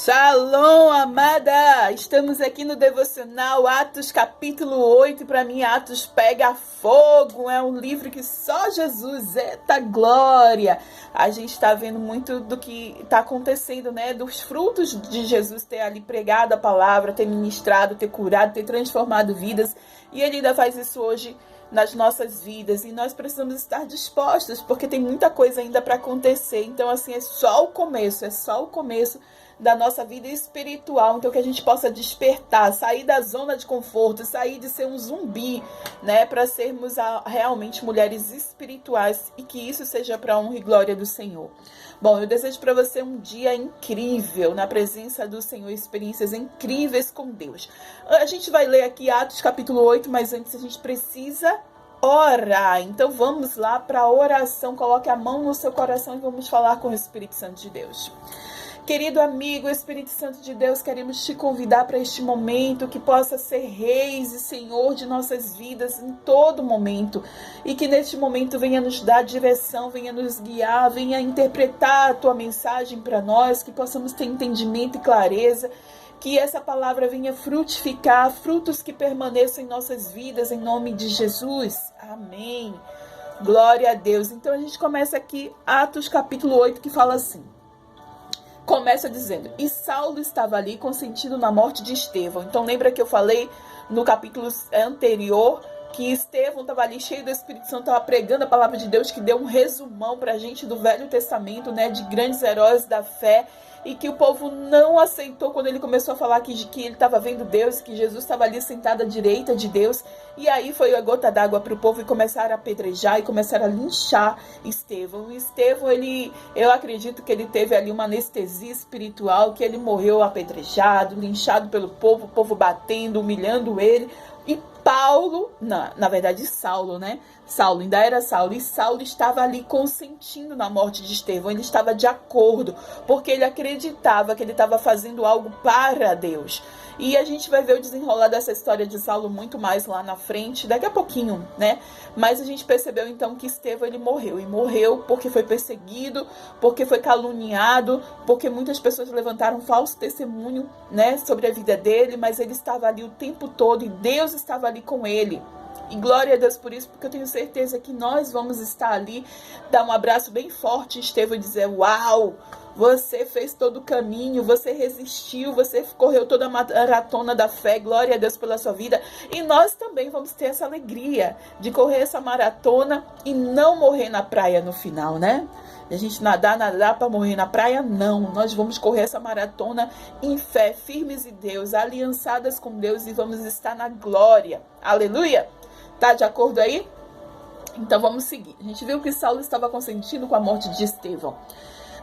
Shalom, amada! Estamos aqui no Devocional Atos capítulo 8. Para mim, Atos pega fogo. É um livro que só Jesus, eita glória! A gente está vendo muito do que está acontecendo, né? Dos frutos de Jesus ter ali pregado a palavra, ter ministrado, ter curado, ter transformado vidas. E ele ainda faz isso hoje nas nossas vidas. E nós precisamos estar dispostos, porque tem muita coisa ainda para acontecer. Então, assim, é só o começo da nossa vida espiritual, então que a gente possa despertar, sair da zona de conforto, sair de ser um zumbi, né, para sermos realmente mulheres espirituais e que isso seja para a honra e glória do Senhor. Bom, eu desejo para você um dia incrível na presença do Senhor, experiências incríveis com Deus. A gente vai ler aqui Atos capítulo 8, mas antes a gente precisa orar. Então vamos lá para a oração, coloque a mão no seu coração e vamos falar com o Espírito Santo de Deus. Querido amigo, Espírito Santo de Deus, queremos te convidar para este momento que possa ser reis e senhor de nossas vidas em todo momento. E que neste momento venha nos dar direção, venha nos guiar, venha interpretar a tua mensagem para nós, que possamos ter entendimento e clareza. Que essa palavra venha frutificar, frutos que permaneçam em nossas vidas, em nome de Jesus. Amém. Glória a Deus. Então a gente começa aqui Atos capítulo 8, que fala assim. Começa dizendo, e Saulo estava ali consentindo na morte de Estevão. Então lembra que eu falei no capítulo anterior que Estevão estava ali cheio do Espírito Santo, estava pregando a palavra de Deus, que deu um resumão para a gente do Velho Testamento, né, de grandes heróis da fé, e que o povo não aceitou quando ele começou a falar que ele estava vendo Deus, que Jesus estava ali sentado à direita de Deus. E aí foi a gota d'água para o povo e começaram a apedrejar e começaram a linchar Estevão. E Estevão, eu acredito que ele teve ali uma anestesia espiritual, que ele morreu apedrejado, linchado pelo povo, o povo batendo, humilhando ele. E Paulo, na verdade Saulo, né? Saulo, ainda era Saulo. E Saulo estava ali consentindo na morte de Estevão. Ele estava de acordo, porque ele acreditava que ele estava fazendo algo para Deus. E a gente vai ver o desenrolar dessa história de Saulo muito mais lá na frente, daqui a pouquinho, né? Mas a gente percebeu então que Estevão, ele morreu. E morreu porque foi perseguido, porque foi caluniado, porque muitas pessoas levantaram falso testemunho, né, sobre a vida dele, mas ele estava ali o tempo todo e Deus estava ali com ele. E glória a Deus por isso, porque eu tenho certeza que nós vamos estar ali, dar um abraço bem forte em Estevão e dizer, uau, você fez todo o caminho, você resistiu, você correu toda a maratona da fé, glória a Deus pela sua vida. E nós também vamos ter essa alegria de correr essa maratona e não morrer na praia no final, né? A gente nadar para morrer na praia, não. Nós vamos correr essa maratona em fé, firmes em Deus, aliançadas com Deus e vamos estar na glória. Aleluia! Tá de acordo aí? Então vamos seguir. A gente viu que Saulo estava consentindo com a morte de Estevão.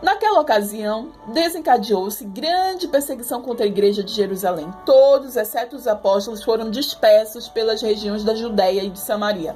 Naquela ocasião, desencadeou-se grande perseguição contra a igreja de Jerusalém. Todos, exceto os apóstolos, foram dispersos pelas regiões da Judéia e de Samaria.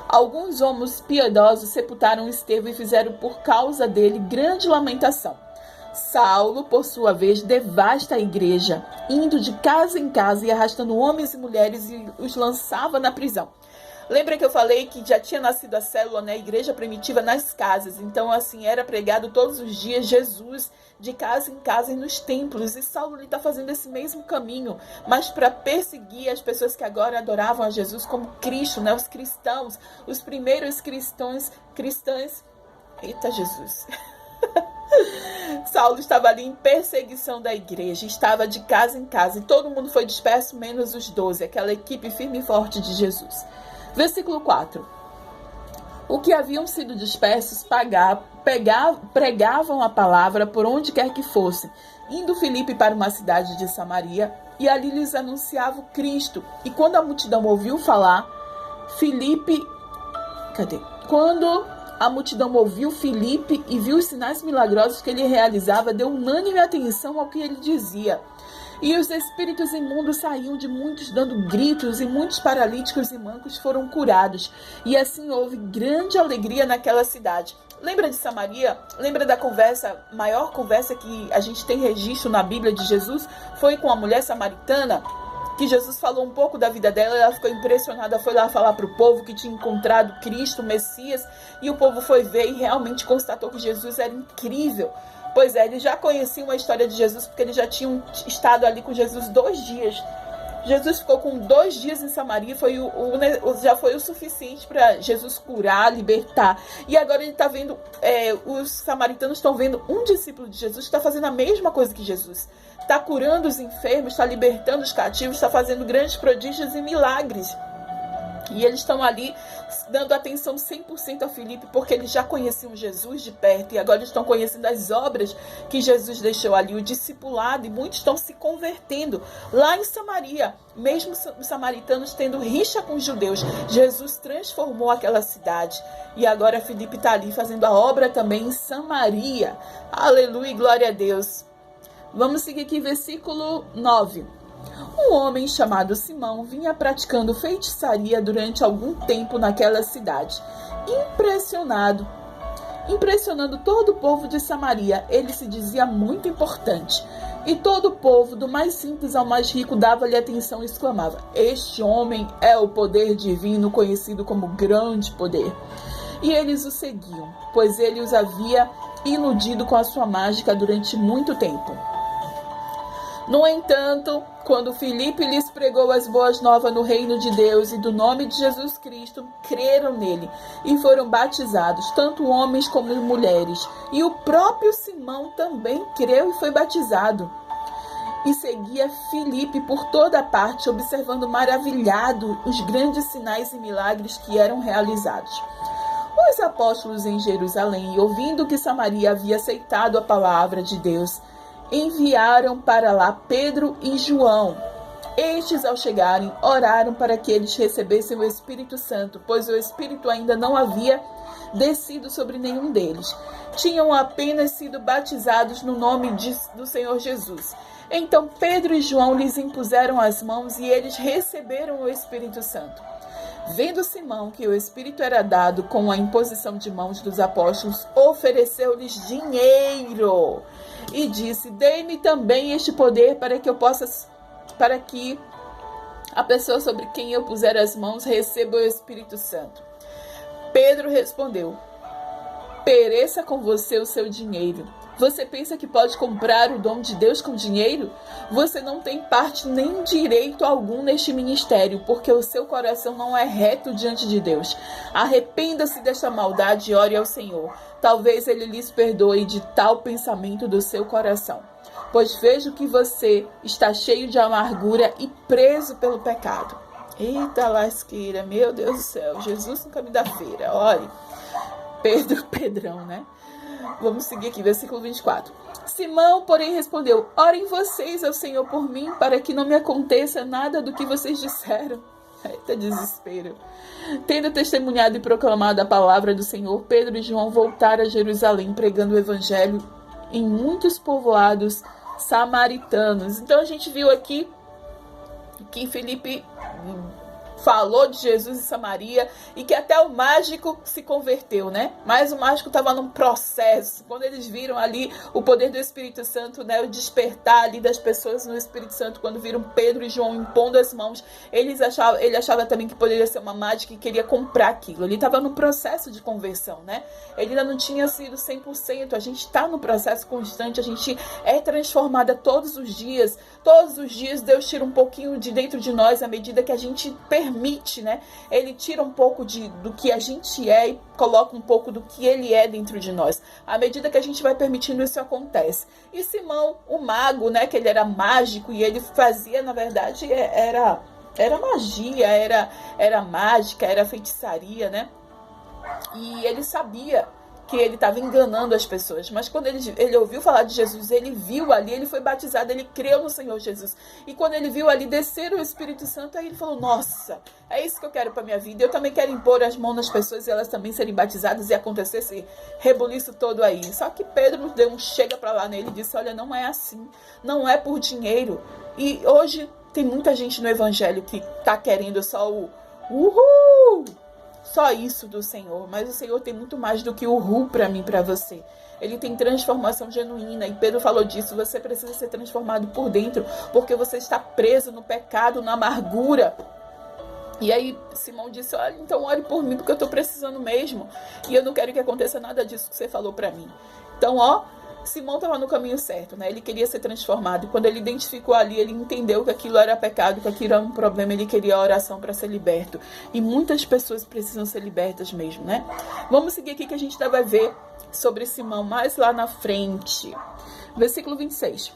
Alguns homens piedosos sepultaram Estevão e fizeram por causa dele grande lamentação. Saulo, por sua vez, devasta a igreja, indo de casa em casa e arrastando homens e mulheres e os lançava na prisão. Lembra que eu falei que já tinha nascido a célula, né, a igreja primitiva nas casas. Então, assim, era pregado todos os dias Jesus de casa em casa e nos templos. E Saulo está fazendo esse mesmo caminho, mas para perseguir as pessoas que agora adoravam a Jesus como Cristo, né, os cristãos, os primeiros cristãos. Eita Jesus! Saulo estava ali em perseguição da igreja, estava de casa em casa e todo mundo foi disperso, menos os 12, aquela equipe firme e forte de Jesus. Versículo 4. O que haviam sido dispersos pregavam a palavra por onde quer que fossem, indo Filipe para uma cidade de Samaria, e ali lhes anunciava o Cristo. E quando a multidão ouviu falar, Quando a multidão ouviu Filipe e viu os sinais milagrosos que ele realizava, deu unânime atenção ao que ele dizia. E os espíritos imundos saíam de muitos dando gritos, e muitos paralíticos e mancos foram curados. E assim houve grande alegria naquela cidade. Lembra de Samaria? Lembra da maior conversa que a gente tem registro na Bíblia de Jesus? Foi com a mulher samaritana, que Jesus falou um pouco da vida dela, ela ficou impressionada, foi lá falar para o povo que tinha encontrado Cristo, o Messias, e o povo foi ver e realmente constatou que Jesus era incrível. Pois é, eles já conheciam a história de Jesus, porque eles já tinham estado ali com Jesus 2 dias. Jesus ficou com 2 dias em Samaria, já foi o suficiente para Jesus curar, libertar. E agora ele está vendo, os samaritanos estão vendo um discípulo de Jesus que está fazendo a mesma coisa que Jesus. Está curando os enfermos, está libertando os cativos, está fazendo grandes prodígios e milagres. E eles estão ali dando atenção 100% a Filipe, porque eles já conheciam Jesus de perto. E agora estão conhecendo as obras que Jesus deixou ali, o discipulado. E muitos estão se convertendo lá em Samaria. Mesmo os samaritanos tendo rixa com os judeus, Jesus transformou aquela cidade. E agora Filipe está ali fazendo a obra também em Samaria. Aleluia e glória a Deus. Vamos seguir aqui, versículo 9. Um homem chamado Simão vinha praticando feitiçaria durante algum tempo naquela cidade. Impressionando todo o povo de Samaria, ele se dizia muito importante. E todo o povo, do mais simples ao mais rico, dava-lhe atenção e exclamava: este homem é o poder divino, conhecido como grande poder. E eles o seguiam, pois ele os havia iludido com a sua mágica durante muito tempo. No entanto, quando Filipe lhes pregou as boas novas no reino de Deus e do nome de Jesus Cristo, creram nele e foram batizados, tanto homens como mulheres. E o próprio Simão também creu e foi batizado. E seguia Filipe por toda parte, observando maravilhado os grandes sinais e milagres que eram realizados. Os apóstolos em Jerusalém, ouvindo que Samaria havia aceitado a palavra de Deus, enviaram para lá Pedro e João. Estes, ao chegarem, oraram para que eles recebessem o Espírito Santo, pois o Espírito ainda não havia descido sobre nenhum deles. Tinham apenas sido batizados no nome do Senhor Jesus. Então Pedro e João lhes impuseram as mãos e eles receberam o Espírito Santo. Vendo Simão que o Espírito era dado com a imposição de mãos dos apóstolos, ofereceu-lhes dinheiro e disse: dê-me também este poder para que a pessoa sobre quem eu puser as mãos receba o Espírito Santo. Pedro respondeu: pereça com você o seu dinheiro. Você pensa que pode comprar o dom de Deus com dinheiro? Você não tem parte nem direito algum neste ministério, porque o seu coração não é reto diante de Deus. Arrependa-se desta maldade e ore ao Senhor. Talvez Ele lhes perdoe de tal pensamento do seu coração. Pois vejo que você está cheio de amargura e preso pelo pecado. Eita lasqueira, meu Deus do céu. Jesus no caminho da feira, olhe. Pedrão, né? Vamos seguir aqui, versículo 24. Simão, porém, respondeu: orem vocês ao Senhor por mim, para que não me aconteça nada do que vocês disseram. Eita desespero. Tendo testemunhado e proclamado a palavra do Senhor, Pedro e João voltaram a Jerusalém, pregando o evangelho em muitos povoados samaritanos. Então a gente viu aqui que Filipe falou de Jesus em Samaria e que até o mágico se converteu, né? Mas o mágico estava num processo. Quando eles viram ali o poder do Espírito Santo, né? O despertar ali das pessoas no Espírito Santo, quando viram Pedro e João impondo as mãos, ele achava também que poderia ser uma mágica e queria comprar aquilo. Ele estava no processo de conversão, né? Ele ainda não tinha sido 100%. A gente está no processo constante, a gente é transformada todos os dias. Todos os dias Deus tira um pouquinho de dentro de nós à medida que a gente permite, né? Ele tira um pouco do que a gente é e coloca um pouco do que ele é dentro de nós. À medida que a gente vai permitindo, isso acontece. E Simão, o mago, né? Que ele era mágico e ele fazia, na verdade, era magia, era mágica, era feitiçaria, né? E ele sabia que ele estava enganando as pessoas. Mas quando ele ouviu falar de Jesus, ele viu ali, ele foi batizado, ele creu no Senhor Jesus. E quando ele viu ali descer o Espírito Santo, aí ele falou: nossa, é isso que eu quero para minha vida. Eu também quero impor as mãos nas pessoas e elas também serem batizadas e acontecer esse rebuliço todo aí. Só que Pedro deu um chega para lá nele e disse: olha, não é assim, não é por dinheiro. E hoje tem muita gente no evangelho que tá querendo só o uhul, só isso do Senhor, mas o Senhor tem muito mais do que o ru para mim, para você. Ele tem transformação genuína, e Pedro falou disso. Você precisa ser transformado por dentro, porque você está preso no pecado, na amargura. E aí Simão disse: olha, então ore por mim, porque eu estou precisando mesmo, e eu não quero que aconteça nada disso que você falou para mim. Então, Simão estava no caminho certo, né? Ele queria ser transformado. E quando ele identificou ali, ele entendeu que aquilo era pecado, que aquilo era um problema, ele queria a oração para ser liberto. E muitas pessoas precisam ser libertas mesmo, né? Vamos seguir aqui que a gente vai ver sobre Simão mais lá na frente. Versículo 26.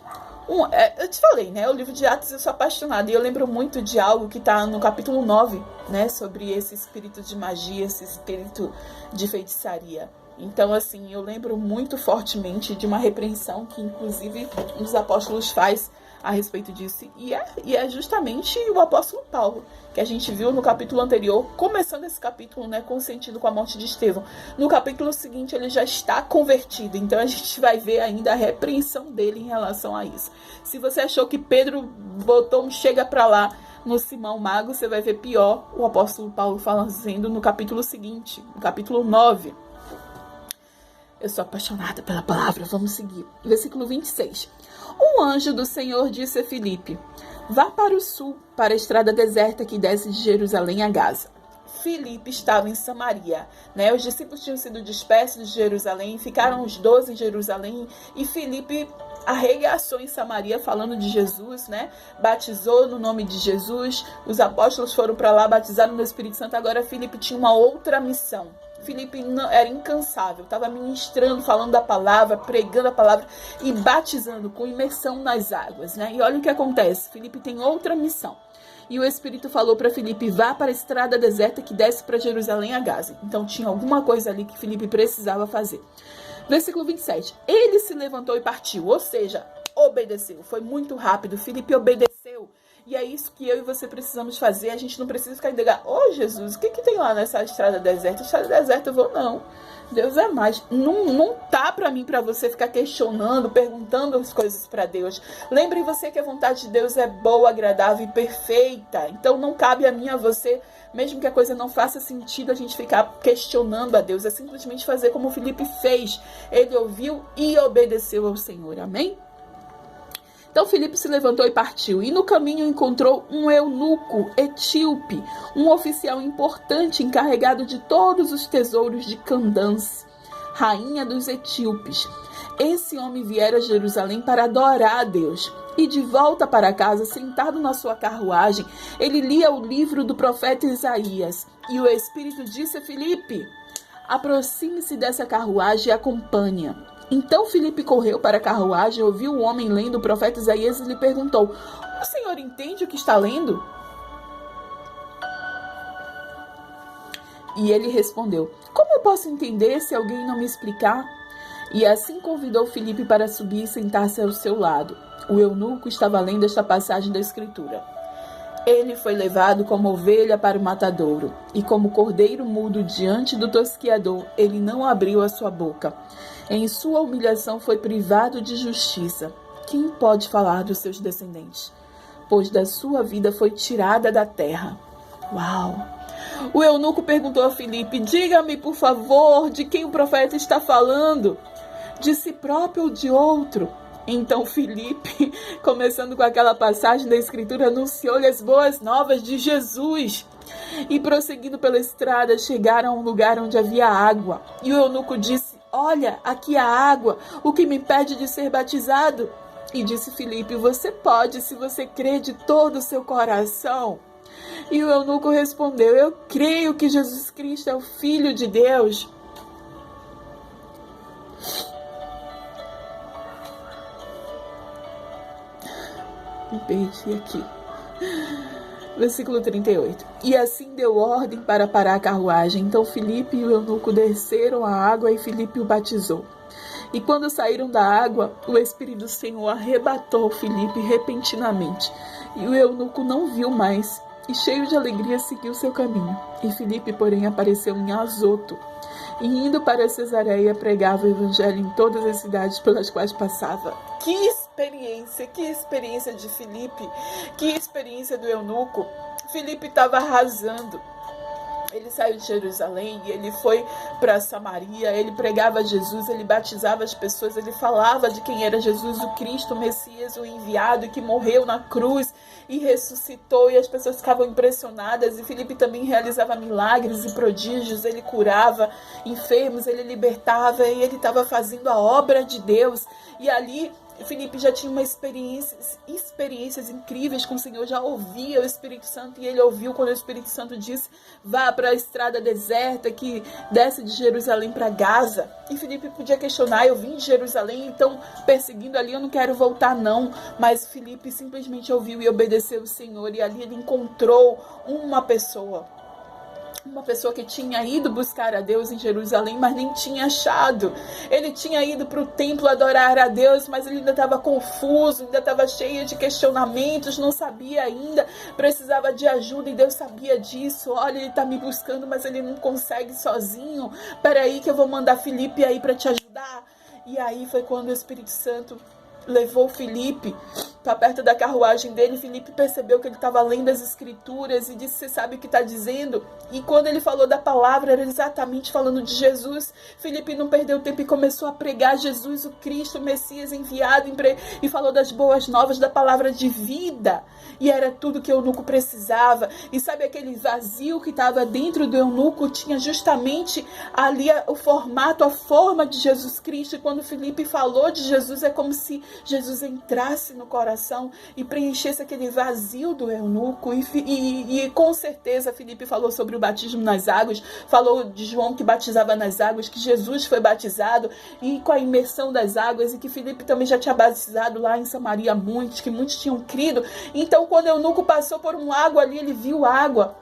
Eu te falei, né? O livro de Atos eu sou apaixonada. E eu lembro muito de algo que está no capítulo 9, né? Sobre esse espírito de magia, esse espírito de feitiçaria. Então, assim, eu lembro muito fortemente de uma repreensão que, inclusive, um dos apóstolos faz a respeito disso. E é justamente o apóstolo Paulo, que a gente viu no capítulo anterior, começando esse capítulo, né, consentindo com a morte de Estevão. No capítulo seguinte, ele já está convertido. Então, a gente vai ver ainda a repreensão dele em relação a isso. Se você achou que Pedro botou um chega pra lá no Simão Mago, você vai ver pior o apóstolo Paulo falando no capítulo seguinte, no capítulo 9. Eu sou apaixonada pela palavra, vamos seguir. Versículo 26. Um anjo do Senhor disse a Filipe: vá para o sul, para a estrada deserta que desce de Jerusalém a Gaza. Filipe estava em Samaria, né? Os discípulos tinham sido dispersos de Jerusalém, ficaram os 12 em Jerusalém, e Filipe arregaçou em Samaria falando de Jesus, né? Batizou no nome de Jesus, os apóstolos foram para lá, batizaram no Espírito Santo. Agora Filipe tinha uma outra missão. Filipe era incansável, estava ministrando, falando da palavra, pregando a palavra e batizando com imersão nas águas, né? E olha o que acontece, Filipe tem outra missão. E o Espírito falou para Filipe: vá para a estrada deserta que desce para Jerusalém a Gaza. Então tinha alguma coisa ali que Filipe precisava fazer. Versículo 27. Ele se levantou e partiu, ou seja, obedeceu. Foi muito rápido, Filipe obedeceu. E é isso que eu e você precisamos fazer. A gente não precisa ficar indagando: ô Jesus, o que tem lá nessa estrada deserta? Estrada deserta eu vou não. Deus é mais. Não tá pra mim, pra você ficar questionando, perguntando as coisas pra Deus. Lembre você que a vontade de Deus é boa, agradável e perfeita. Então não cabe a mim, a você, mesmo que a coisa não faça sentido, a gente ficar questionando a Deus. É simplesmente fazer como Filipe fez. Ele ouviu e obedeceu ao Senhor. Amém? Então Filipe se levantou e partiu, e no caminho encontrou um eunuco etíope, um oficial importante encarregado de todos os tesouros de Candance, rainha dos etíopes. Esse homem viera a Jerusalém para adorar a Deus, e de volta para casa, sentado na sua carruagem, ele lia o livro do profeta Isaías, e o Espírito disse a Filipe: aproxime-se dessa carruagem e acompanha. Então Filipe correu para a carruagem, ouviu o homem lendo o profeta Isaías e lhe perguntou: o senhor entende o que está lendo? E ele respondeu: como eu posso entender se alguém não me explicar? E assim convidou Filipe para subir e sentar-se ao seu lado. O eunuco estava lendo esta passagem da Escritura: ele foi levado como ovelha para o matadouro, e como cordeiro mudo diante do tosquiador, ele não abriu a sua boca. Em sua humilhação foi privado de justiça. Quem pode falar dos seus descendentes? Pois da sua vida foi tirada da terra. Uau! O eunuco perguntou a Filipe: diga-me, por favor, de quem o profeta está falando? De si próprio ou de outro? Então Filipe, começando com aquela passagem da Escritura, anunciou-lhe as boas novas de Jesus. E prosseguindo pela estrada, chegaram a um lugar onde havia água. E o eunuco disse: olha, aqui há água, o que me impede de ser batizado? E disse Filipe: você pode, se você crê de todo o seu coração. E o eunuco respondeu: eu creio que Jesus Cristo é o Filho de Deus. Me perdi aqui. Versículo 38. E assim deu ordem para parar a carruagem. Então Filipe e o eunuco desceram a água e Filipe o batizou. E quando saíram da água, o Espírito do Senhor arrebatou Filipe repentinamente. E o eunuco não viu mais, e cheio de alegria seguiu seu caminho. E Filipe, porém, apareceu em Azoto. E indo para Cesareia, pregava o evangelho em todas as cidades pelas quais passava. Que experiência de Filipe, que experiência do eunuco. Filipe estava arrasando. Ele saiu de Jerusalém e ele foi para Samaria, ele pregava Jesus, ele batizava as pessoas, ele falava de quem era Jesus, o Cristo, o Messias, o enviado, que morreu na cruz e ressuscitou, e as pessoas ficavam impressionadas. E Filipe também realizava milagres e prodígios, ele curava enfermos, ele libertava, e ele estava fazendo a obra de Deus. E ali Filipe já tinha experiências incríveis com o Senhor, já ouvia o Espírito Santo, e ele ouviu quando o Espírito Santo disse: vá para a estrada deserta que desce de Jerusalém para Gaza. E Filipe podia questionar: eu vim de Jerusalém, então perseguindo ali, eu não quero voltar não. Mas Filipe simplesmente ouviu e obedeceu o Senhor, e ali ele encontrou uma pessoa que tinha ido buscar a Deus em Jerusalém, mas nem tinha achado. Ele tinha ido para o templo adorar a Deus, mas ele ainda estava confuso, ainda estava cheio de questionamentos, não sabia ainda, precisava de ajuda, e Deus sabia disso. Olha, ele está me buscando, mas ele não consegue sozinho. Peraí que eu vou mandar Filipe aí para te ajudar. E aí foi quando o Espírito Santo levou Filipe para perto da carruagem dele. Filipe percebeu que ele estava lendo as escrituras e disse: você sabe o que está dizendo? E quando ele falou da palavra, era exatamente falando de Jesus. Filipe não perdeu tempo e começou a pregar Jesus, o Cristo, o Messias enviado, e falou das boas novas, da palavra de vida. E era tudo que o eunuco precisava. E sabe aquele vazio que estava dentro do eunuco? Tinha justamente ali o formato, a forma de Jesus Cristo. E quando Filipe falou de Jesus, é como se Jesus entrasse no coração e preenchesse aquele vazio do eunuco. E com certeza Filipe falou sobre o batismo nas águas, falou de João que batizava nas águas, que Jesus foi batizado e com a imersão das águas, e que Filipe também já tinha batizado lá em Samaria muitos, que muitos tinham crido. Então quando o eunuco passou por um lago ali, ele viu água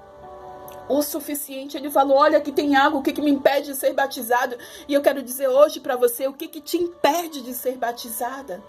o suficiente, ele falou: olha, aqui tem água, o que me impede de ser batizado? E eu quero dizer hoje para você, o que te impede de ser batizada?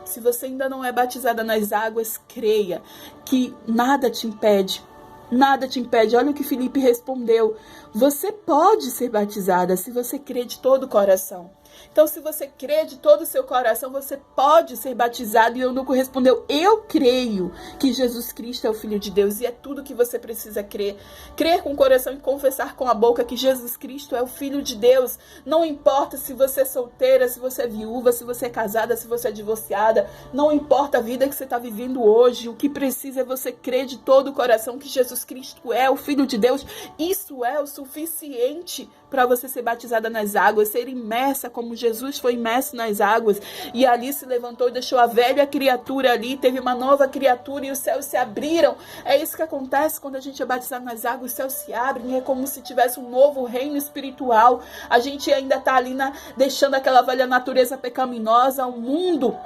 Se você ainda não é batizada nas águas, creia que nada te impede. Nada te impede. Olha o que Filipe respondeu: você pode ser batizada se você crê de todo o coração. Então, se você crê de todo o seu coração, você pode ser batizado. E o eunuco respondeu: eu creio que Jesus Cristo é o Filho de Deus. E é tudo que você precisa crer. Crer com o coração e confessar com a boca que Jesus Cristo é o Filho de Deus. Não importa se você é solteira, se você é viúva, se você é casada, se você é divorciada. Não importa a vida que você está vivendo hoje. O que precisa é você crer de todo o coração que Jesus Cristo é o Filho de Deus. Isso é o suficiente para você ser batizada nas águas, ser imersa como Jesus foi imerso nas águas, e ali se levantou e deixou a velha criatura ali, teve uma nova criatura e os céus se abriram. É isso que acontece quando a gente é batizado nas águas, os céus se abrem, é como se tivesse um novo reino espiritual. A gente ainda está ali deixando aquela velha natureza pecaminosa, o mundo,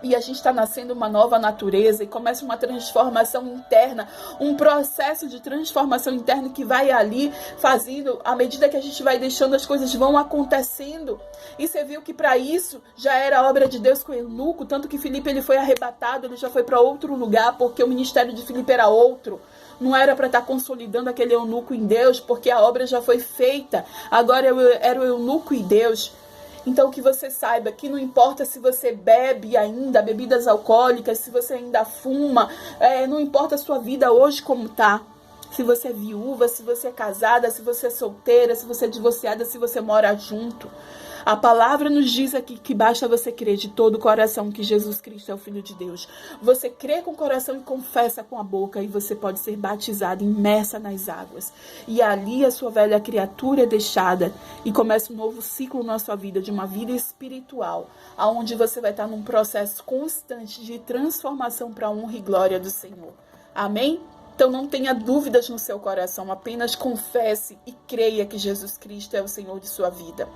e a gente está nascendo uma nova natureza, e começa uma transformação interna, um processo de transformação interna que vai ali fazendo, à medida que a gente vai deixando, as coisas vão acontecendo. E você viu que para isso já era a obra de Deus com o eunuco, tanto que Filipe ele foi arrebatado, ele já foi para outro lugar, porque o ministério de Filipe era outro. Não era para estar consolidando aquele eunuco em Deus, porque a obra já foi feita. Agora era o eunuco em Deus. Então que você saiba que não importa se você bebe ainda bebidas alcoólicas, se você ainda fuma, não importa a sua vida hoje como tá. Se você é viúva, se você é casada, se você é solteira, se você é divorciada, se você mora junto. A palavra nos diz aqui que basta você crer de todo o coração que Jesus Cristo é o Filho de Deus. Você crê com o coração e confessa com a boca, e você pode ser batizada, imersa nas águas. E ali a sua velha criatura é deixada e começa um novo ciclo na sua vida, de uma vida espiritual, onde você vai estar num processo constante de transformação para a honra e glória do Senhor. Amém? Então não tenha dúvidas no seu coração, apenas confesse e creia que Jesus Cristo é o Senhor de sua vida.